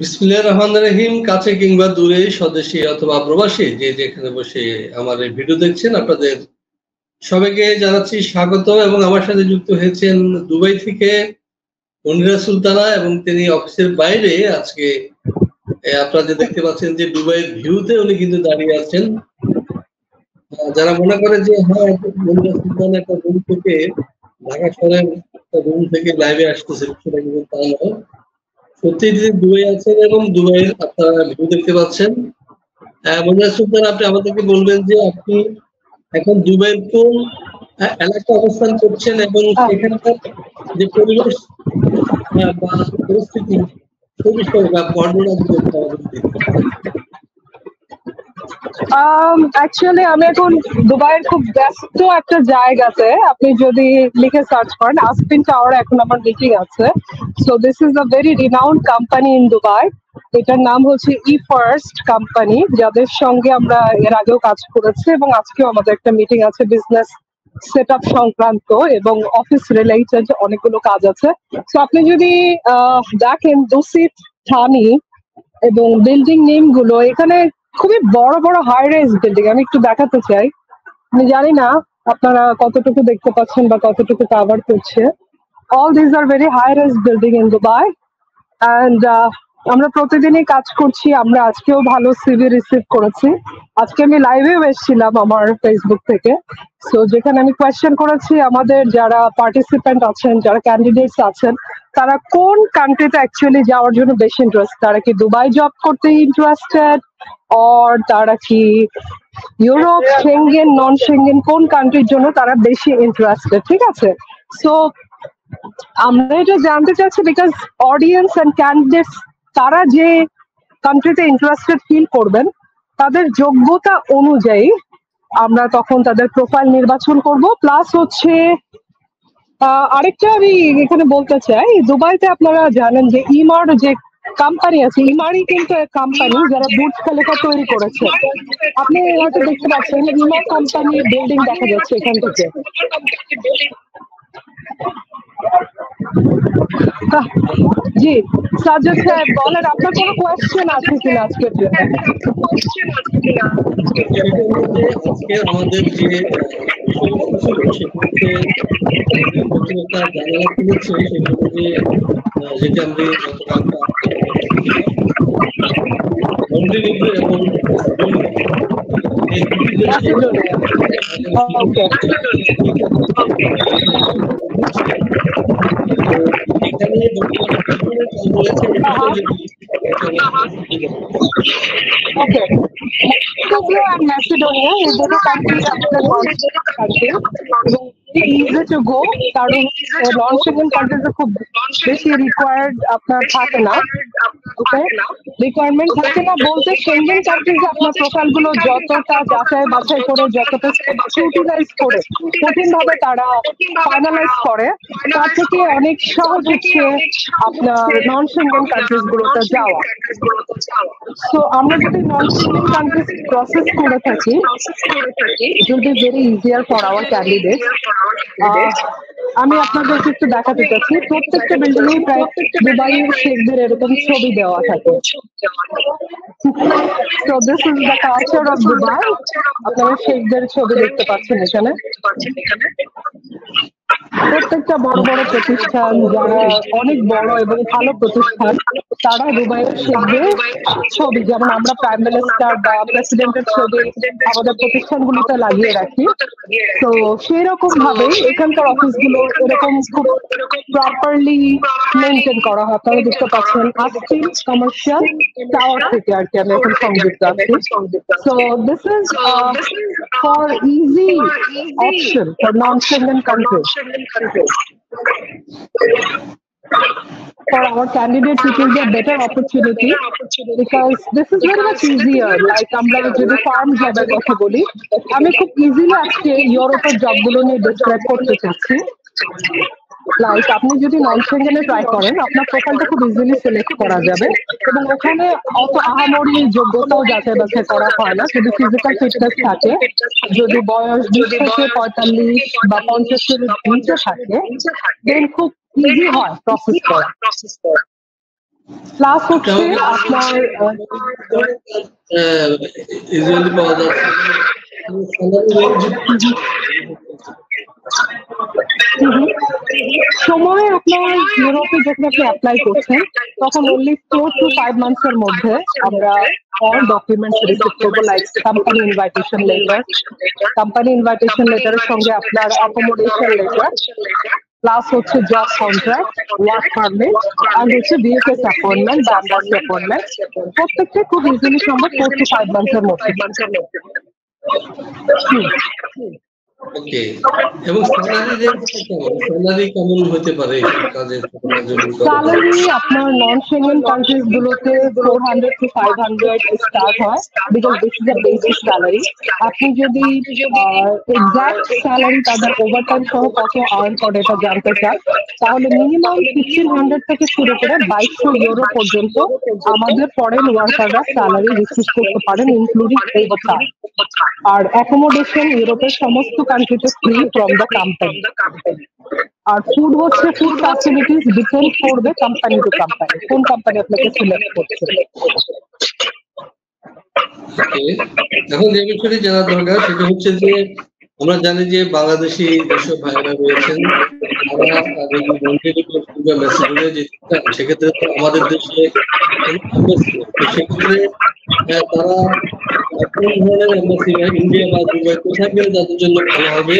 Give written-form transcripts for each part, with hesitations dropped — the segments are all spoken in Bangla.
বিসমিল্লাহির রহমানির রহিম। কাছে কিংবা দূরে, স্বদেশী অথবা প্রবাসী, যে যেখানে বসে আমার এই ভিডিও দেখছেন, আপনাদের সবাইকে জানাচ্ছি স্বাগত। এবং আমার সাথে যুক্ত হয়েছেন দুবাই থেকে মনিরা সুলতানা, এবং তিনি অফিসের বাইরে আজকে আপনারা যে দেখতে পাচ্ছেন যে দুবাইয়ের ভিউতে উনি কিন্তু দাঁড়িয়ে আছেন। যারা মনে করে যে হ্যাঁ, মনিরা সুলতানা একটা রুম থেকে, ঢাকা শহরের একটা রুম থেকে লাইভে আসতেছে, সেটা কিন্তু তা নয়। সত্যি তিনি দুবাই আছেন এবং দুবাইয়ের আপনারা ভিউ দেখতে পাচ্ছেন। মনিরা সুলতানা, আপনি আমাদেরকে বলবেন যে আপনি এখন দুবাইয়ের কোন এলাকায় অবস্থান করছেন এবং সেখানকার যে পরিবেশ বা পরিস্থিতি, সে বিষয়ে বা বর্ণনা যদি আমাদের দিতে। অ্যাকচুয়ালি আমি এখন দুবাইয়ের খুব ব্যস্ত একটা জায়গাতে, আপনি যদি লিখে সার্চ করেন আসপিন টাওয়ারে এখন আমার মিটিং আছে। So this is a very renowned company in Dubai. এটার নাম হচ্ছে ই ফার্স্ট কোম্পানি, যাদের সঙ্গে আমরা এর আগেও কাজ করেছি এবং আজকেও আমাদের একটা মিটিং আছে বিজনেস সেট আপ সংক্রান্ত এবং অফিস রিলেটেড অনেকগুলো কাজ আছে। সো আপনি যদি দেখেন দুসিত থানি এবং বিল্ডিং নেম গুলো, এখানে খুবই বড় বড় হাই রাইজ বিল্ডিং। আমি একটু দেখাতে চাই, আমি জানি না আপনারা কতটুকু দেখতে পাচ্ছেন বা কতটুকু কভার করছে। All this are very high rise building in Dubai and আমরা প্রতিদিনই কাজ করছি। আমরা আজকেও ভালো সিভি রিসিভ করেছি। আজকে আমি লাইভেও এসেছিলাম আমার ফেসবুক থেকে। সো যেখানে আমি কোয়েশ্চেন করেছি আমাদের যারা পার্টিসিপেন্ট আছেন, যারা ক্যান্ডিডেটস আছেন, তারা কোন কান্ট্রিতে অ্যাকচুয়ালি যাওয়ার জন্য বেশি ইন্টারেস্ট। তারা কি দুবাই জব করতে ইন্টারেস্টেড, অর তারা কি ইউরোপ, সেঙ্গেন, নন সেঙ্গেন, কোন কান্ট্রির জন্য তারা বেশি ইন্টারেস্টেড। ঠিক আছে, সো আমরা এটা জানতে চাচ্ছি বিকজ অডিয়েন্স অ্যান্ড ক্যান্ডিডেটস তারা যে কান্ট্রিতে ইন্টারেস্টেড ফিল করবেন, তাদের যোগ্যতা অনুযায়ী আমরা তখন তাদের প্রোফাইল নির্বাচন করব। প্লাস হচ্ছে আরেকটা আমি এখানে বলতে চাই, দুবাইতে আপনারা জানেন যে ইমার যে কোম্পানি আছে, ইমারই কিন্তু কোম্পানি যারা বুর্জ খলিফা তৈরি করেছে। আপনি হয়তো দেখতে পাচ্ছেন ইমার কোম্পানি বিল্ডিং দেখা যাচ্ছে এখান থেকে। জি সাজ্জাদ সাহেব বলেন, আপনার কোনো কোয়েশ্চেন আছে কিনা আজকের জন্য? আজকে আমাদের যে জানালা খুলেছে, সেখানে যে যেটা আমরা Okay. Mexico and Macedonia is the country easy to go, কারণ নন সেঙ্গেন কান্ট্রিজে খুব বেশি রিকোয়ার্ড আপনার থাকে না। ওকে, রিকোয়ারমেন্ট থাকে না বলতে সেঙ্গেন কান্ট্রিজে আপনার প্রোফাইলগুলো যতটা যাচাই বাছাই করে, যতটা স্ক্রুটিনাইজ করে, কঠিনভাবে তারা ফাইনালাইজ করে, তার থেকে অনেক সহজ হচ্ছে আপনার নন সেঙ্গেন কান্ট্রিজ গুলোতে যাওয়া। সো আমরা যদি নন সেঙ্গেন কান্ট্রিজ প্রসেস করে থাকি, it will be very easier for our candidates. আমি আপনাদেরকে একটু দেখাতে চাচ্ছি, প্রত্যেকটা বিল্ডিং এ প্রায় দুবাইয়ের শেখদের এরকম ছবি দেওয়া থাকে। So this is the culture of Dubai. আপনারা শেখদের ছবি দেখতে পাচ্ছেন এখানে। প্রত্যেকটা বড় বড় প্রতিষ্ঠান, যারা অনেক বড় এবং ভালো প্রতিষ্ঠান, তারা দুবাইয়ের শেখদের ছবি, যেমন আমরা প্রাইম মিনিস্টার বা প্রেসিডেন্টের ছবি আমাদের প্রতিষ্ঠানগুলোতে লাগিয়ে রাখি। তো সেই রকম ভাবে এখানকার অফিসগুলো এরকম খুব প্রপারলি মেনটেন করা হয়। আপনারা দেখতে পাচ্ছেন আসপিন কমার্শিয়াল টাওয়ার থেকে আর কি আমি এখন সংযুক্ত আছি। So this is for easy option for non Schengen countries. For our candidates, it will be a better opportunity because this is very much easier. Like আমরা যদি ফার্ম জবের কথা বলি, আমি খুব ইজিলি আজকে ইউরোপের জবগুলো নিয়ে ডিসক্রাইব করতে চাচ্ছি। লাইক আপনি যদি নন সেঙ্গেনে ট্রাই করেন, আপনার প্রোফাইলটা খুব ইজিলি সিলেক্ট করা যাবে এবং ওখানে অত আহামরি যোগ্যতাও যাচাই বাছাই করা হয় না। যদি ফিজিক্যাল ফিটনেস থাকে, যদি বয়স 20 থেকে 45 বা 50 এর নিচে থাকে, দেন খুব ইজি হয় প্রসেস করা। প্লাস হচ্ছে আপনার ইউজুয়ালি পাওয়া যাচ্ছে সময় আপনার ইউরোপে যখন আপনি অ্যাপ্লাই করছেন তখন only 4 to 5 months এর মধ্যে আমরা all documents রিসিভ করবো, লাইক কোম্পানি ইনভাইটেশন লেটারের সঙ্গে আপনার অ্যাকোমোডেশন লেটার, প্লাস হচ্ছে জব কন্ট্রাক্ট, ওয়ার্ক পারমিট, আর হচ্ছে বিএফএস অ্যাপয়েন্টমেন্ট বা এমবাসি অ্যাপয়েন্টমেন্ট। প্রত্যেকটা খুব ইজিলি সম্ভব 4 to 5 months এর মধ্যে। ওকে, এবং স্যালারি কেমন হতে পারে কাজের স্যালারি আপনার নন সেনজেন কান্ট্রিজ গুলোতে 400 to 500 স্টার্ট হয়, because this is the basic salary. আপনি যদি এক্সাক্ট স্যালারি তাদের ওভারটাইম সহ কত আর্ন করে এটা জানতে চান, তাহলে মিনিমাম 1500 থেকে শুরু করে 2200 ইউরো পর্যন্ত আমাদের ফরেন ওয়ার্কাররা স্যালারি রিসিভ করতে পারেন, ইনক্লুডিং ওভারটাইম। আর অ্যাকোমোডেশন ইউরোপের সমস্ত কান্ট্রিতে ফ্রি ফ্রম দ্য কোম্পানি। আর ফুড হচ্ছে, ফুড ফ্যাসিলিটিস ডিপেন্ড করবে কোম্পানি টু কোম্পানি, কোন কোম্পানি আপনাকে সিলেক্ট করছে। এখন যে বিষয়টি জানার দরকার সেটা হচ্ছে যে আমরা জানি যে বাংলাদেশি যেসব ভাইরা রয়েছেন তারা সেক্ষেত্রে আমাদের দেশে সেক্ষেত্রে তারা কোন ধরনের এম্বাসি ইন্ডিয়া বা দুবাই কোথায় গেলে তাদের জন্য ভালো হবে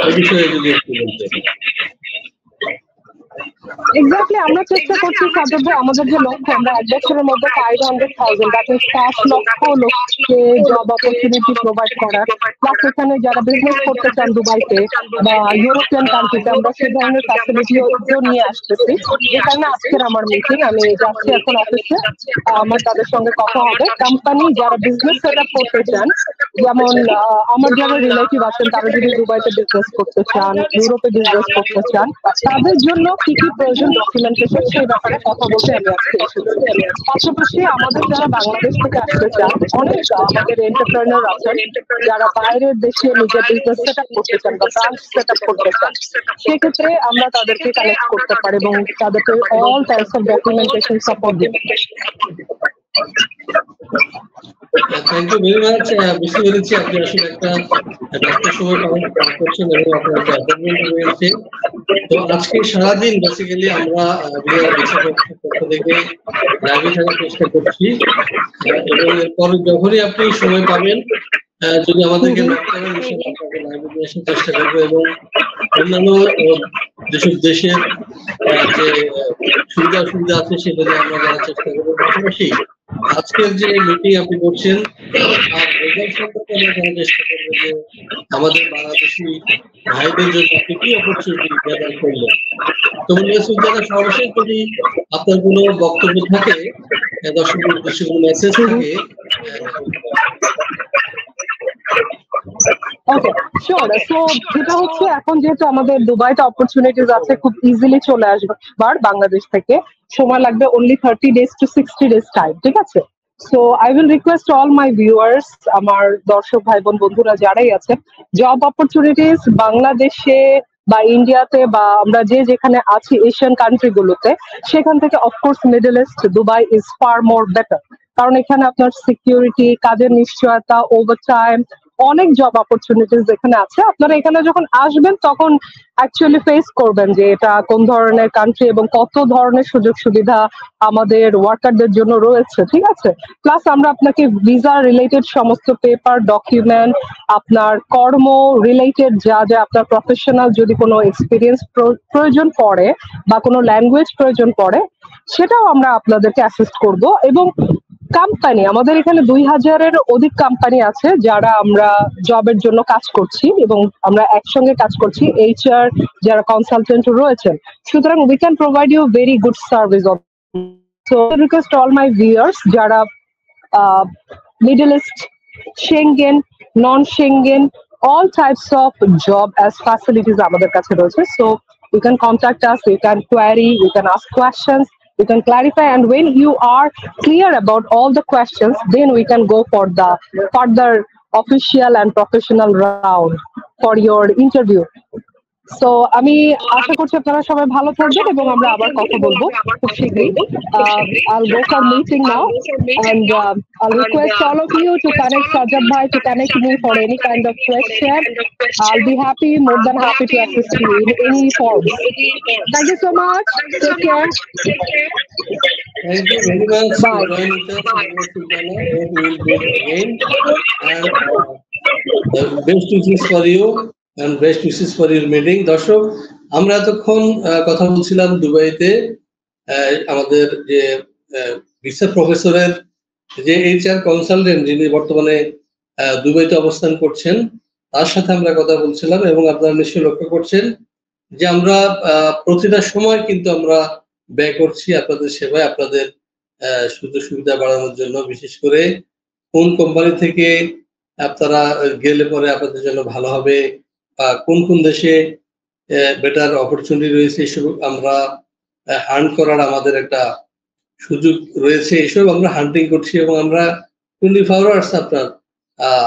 এই বিষয়ে যদি একটু বলতেন। এক্স্যাক্টলি, আমরা চেষ্টা করছি সাজ্জাদ ভাই, আমাদের যে লক্ষ্য আমরা 1 বছরের মধ্যে 500,000 দ্যাট ইজ 5 লক্ষ লোককে জব অপরচুনিটি প্রোভাইড করার, প্লাস এখানে যারা বিজনেস করতে চান দুবাইতে বা ইউরোপিয়ান কান্ট্রিতে আমরা সে ধরনের ফ্যাসিলিটিও নিয়ে আসতেছি। যে কারণে আজকের আমার মিটিং, আমি যাচ্ছি এখন অফিসে, আমার তাদের সঙ্গে কথা হবে। কোম্পানি যারা বিজনেস সেট আপ করতে চান, যেমন আমার যারা রিলেটিভ আছেন তারা যদি দুবাইতে বিজনেস করতে চান, ইউরোপে বিজনেস করতে চান, তাদের জন্য কি কি প্রয়োজন ডকুমেন্টেশন সেই ব্যাপারে কথা বলতে আমি আজকে এসেছি। পাশাপাশি আমাদের যারা বাংলাদেশ থেকে আসতে চান, অনেক আমাদের এন্টারপ্রেনার আছেন যারা বাইরের দেশে নিজের বিজনেস সেট আপ করতে চান বা ব্রাঞ্চ সেট আপ করতে চান, সেক্ষেত্রে আমরা তাদেরকে কানেক্ট করতে পারি এবং তাদেরকে all types of documentation support দিই। Thank you very much. বুঝতে পেরেছি আপনি আসলে একটা ব্যস্ত সময় পার করছেন এবং আপনার একটা অ্যাপয়েন্টমেন্ট রয়েছে। তো আজকে সারাদিন বেসিক্যালি আমরা পক্ষ থেকে লাইভে থাকার চেষ্টা করছি এবং এরপরে যখনই আপনি সময় পাবেন যদি আমাদেরকে আপনাকে লাইভে নিয়ে আসার চেষ্টা করবো এবং অন্যান্য যেসব দেশের যে সুবিধা অসুবিধা আছে সেগুলো আমরা জানার চেষ্টা করবো। পাশাপাশি আজকের যে মিটিং আপনি করছেন আর রেজাল্ট সম্পর্কে আমরা জানার চেষ্টা করবো যে আমাদের বাংলাদেশি ভাইদের জন্য আপনি কি অপরচুনিটি গ্যাদার করলেন। তো সর্বশেষ যদি আপনার কোনো বক্তব্য থাকে, দর্শকদের উদ্দেশ্যে কোনো মেসেজ থাকে। ওকে, শিওর। সো যেটা হচ্ছে এখন যেহেতু আমাদের দুবাইতে অপরচুনিটিস আছে, খুব ইজিলি চলে আসবে বাংলাদেশ থেকে, সময় লাগবে only 30 days to 60 days time, ঠিক আছে? So I will request all my viewers, আমার দর্শক ভাই বোন বন্ধুরা যারাই আছে, জব অপরচুনিটিস বাংলাদেশে বা ইন্ডিয়াতে বা আমরা যেখানে আছি এশিয়ান কান্ট্রি গুলোতে, সেখান থেকে of course middle east, Dubai is far more better, কারণ এখানে আপনার সিকিউরিটি, কাজের নিশ্চয়তা, ওভারটাইম, অনেক জব অপরচুনিটিস এখানে আছে। আপনারা এখানে যখন আসবেন তখন অ্যাকচুয়ালি ফেস করবেন যে এটা কোন ধরনের কান্ট্রি এবং কত ধরনের সুযোগ সুবিধা আমাদের ওয়ার্কারদের জন্য রয়েছে, ঠিক আছে? প্লাস আমরা আপনাকে ভিসা রিলেটেড সমস্ত পেপার, ডকুমেন্ট, আপনার কর্ম রিলেটেড যা যা আপনার প্রফেশনাল যদি কোনো এক্সপিরিয়েন্স প্রয়োজন পড়ে বা কোনো ল্যাঙ্গুয়েজ প্রয়োজন পড়ে, সেটাও আমরা আপনাদেরকে অ্যাসিস্ট করব। এবং কোম্পানি, আমাদের এখানে 2000-এর অধিক কোম্পানি আছে যারা আমরা জবের জন্য কাজ করছি এবং আমরা একসঙ্গে কাজ করছি, এইচআর যারা কনসালটেন্ট রয়েছেন। সুতরাং we can provide you very good service. So request all my viewers যারা middle east, Schengen, non-Schengen, all types of job as facilities আমাদের কাছে রয়েছে। So you can contact us, you can query, you can ask questions, you can clarify, and when you are clear about all the questions, then we can go for the further official and professional round for your interview. So আমি আশা করছি আপনারা সবাই ভালো থাকবেন এবং আমরা আবার কথা বলবো খুব শীঘ্রই। I'll go for meeting now and I'll request all of you to connect Sajab bhai, to connect me for any kind of question. I'll be happy, more than happy to assist you in any forms. Thank you so much. Take care. Thank you very much. Bye. We will meet again. And best wishes for you and best wishes for your meeting. দর্শক, আমরা এতক্ষণ কথা বলছিলাম দুবাইতে আমাদের যে ভিসা প্রফেসরের যে এইচআর কনসালটেন্ট যিনি বর্তমানে দুবাইতে অবস্থান করছেন তার সাথে আমরা কথা বলছিলাম এবং আপনারা নিশ্চয়ই লক্ষ্য করছেন যে আমরা প্রতিটা সময় কিন্তু আমরা ব্যয় করছি আপনাদের সেবায়, আপনাদের সুযোগ সুবিধা বাড়ানোর জন্য। বিশেষ করে কোন কোম্পানি থেকে আপনারা গেলে পরে আপনাদের জন্য ভালো হবে বা কোন কোন দেশে বেটার অপরচুনিটি রয়েছে এসব আমরা হান্ট করার আমাদের একটা সুযোগ রয়েছে। এসব আমরা হান্টিং করছি এবং আমরা 24 আওয়ার্স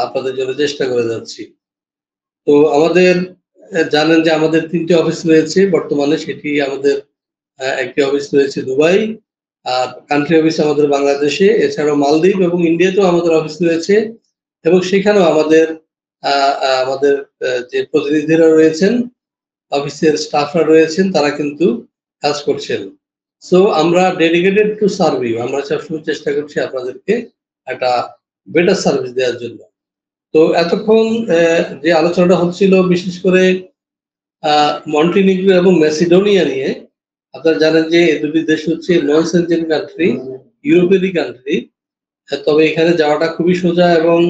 আপনাদের জন্য চেষ্টা করে যাচ্ছি। তো আমাদের জানেন যে আমাদের 3টি অফিস রয়েছে বর্তমানে, সেটি আমাদের একটি অফিস রয়েছে দুবাই, আর কান্ট্রি অফিস আমাদের বাংলাদেশে, এছাড়াও মালদ্বীপ এবং ইন্ডিয়াতেও আমাদের অফিস রয়েছে এবং সেখানেও আমাদের যে প্রতিনিধিরা রয়েছেন, অফিসের স্টাফরা রয়েছেন, তারা কিন্তু কাজ করছেন। সো আমরা ডেডিকেটেড টু সার্ভ ইউ, আমরা সবসময় চেষ্টা করছি আপনাদেরকে একটা বেটার সার্ভিস দেওয়ার জন্য। তো এতক্ষণ যে আলোচনাটা হচ্ছিল বিশেষ করে মন্টিনিগ্রো এবং ম্যাসিডোনিয়া নিয়ে। আপনারা জানেন যে এই দুটি দেশ হচ্ছে নন সেনজেন কান্ট্রি, ইউরোপেরই কান্ট্রি, তবে এখানে যাওয়াটা খুবই সোজা এবং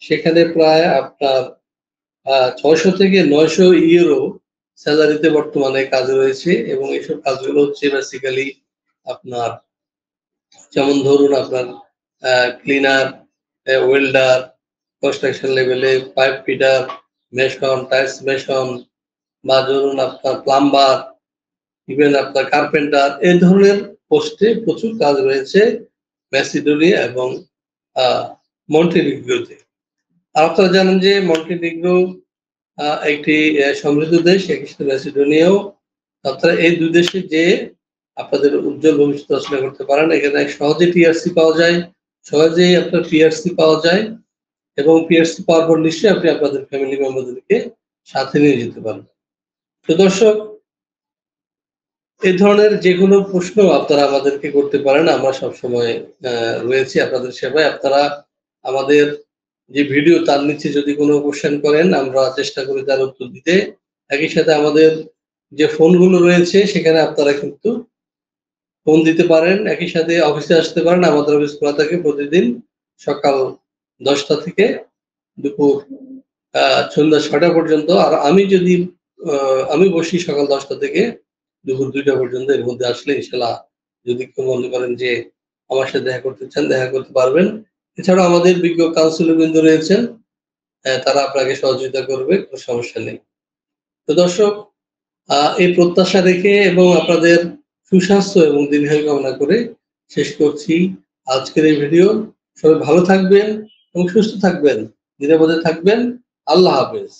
সেখানে প্রায় আপনার 600 থেকে 900 ইউরো স্যালারিতে বর্তমানে কাজ রয়েছে এবং এইসব কাজগুলো হচ্ছে বেসিক্যালি আপনার যেমন ধরুন আপনার ক্লিনার, ওয়েল্ডার, কনস্ট্রাকশন লেভেলে pipe fitter, mason, tiles mason, বা ধরুন আপনার প্লাম্বার, ইভেন আপনার কার্পেন্টার, এই ধরনের পোস্টে প্রচুর কাজ রয়েছে ম্যাসিডোনিয়া এবং মন্টিনিগ্রোতে। আর আপনারা জানেন যে মন্টিনিগ্রো একটি সমৃদ্ধ দেশ, একই সাথে ম্যাসিডোনিয়াও। আপনারা এই দুই দেশে যে আপনাদের উজ্জ্বল ভবিষ্যৎ রচনা করতে পারেন। এখানে সহজে টিআরসি পাওয়া যায়, সহজেই আপনার পিআরসি পাওয়া যায় এবং পিআরসি পাওয়ার পর নিশ্চয়ই আপনি আপনাদের ফ্যামিলি মেম্বারদেরকে সাথে নিয়ে যেতে পারবেন। তো দর্শক, এই ধরনের যে কোনো প্রশ্ন আপনারা আমাদেরকে করতে পারেন, আমরা সবসময় রয়েছি আপনাদের সেবায়। আপনারা আমাদের যে ভিডিও তার নিচে যদি কোনো কোশ্চেন করেন আমরা চেষ্টা করি তার উত্তর দিতে। একই সাথে আমাদের যে ফোনগুলো রয়েছে সেখানে আপনারা কিন্তু ফোন দিতে পারেন, একই সাথে অফিসে আসতে পারেন। আমাদের অফিস খোলা থাকে প্রতিদিন সকাল 10টা থেকে দুপুর সন্ধ্যা 6টা পর্যন্ত। আর আমি বসি সকাল 10টা থেকে দুপুর 2টা পর্যন্ত। এর মধ্যে আসলে ইনশাল্লাহ যদি কেউ মনে করেন যে আমার সাথে দেখা করতে চান, দেখা করতে পারবেন। এছাড়াও আমাদের বিজ্ঞ কাউন্সিলর বৃন্দ রয়েছেন, তারা আপনাকে সহযোগিতা করবে, কোনো সমস্যা নেই। তো দর্শক, এই প্রত্যাশা রেখে এবং আপনাদের সুস্বাস্থ্য এবং দীর্ঘায়ু কামনা করে শেষ করছি আজকের এই ভিডিও। সবাই ভালো থাকবেন এবং সুস্থ থাকবেন, নিরাপদে থাকবেন। আল্লাহ হাফেজ।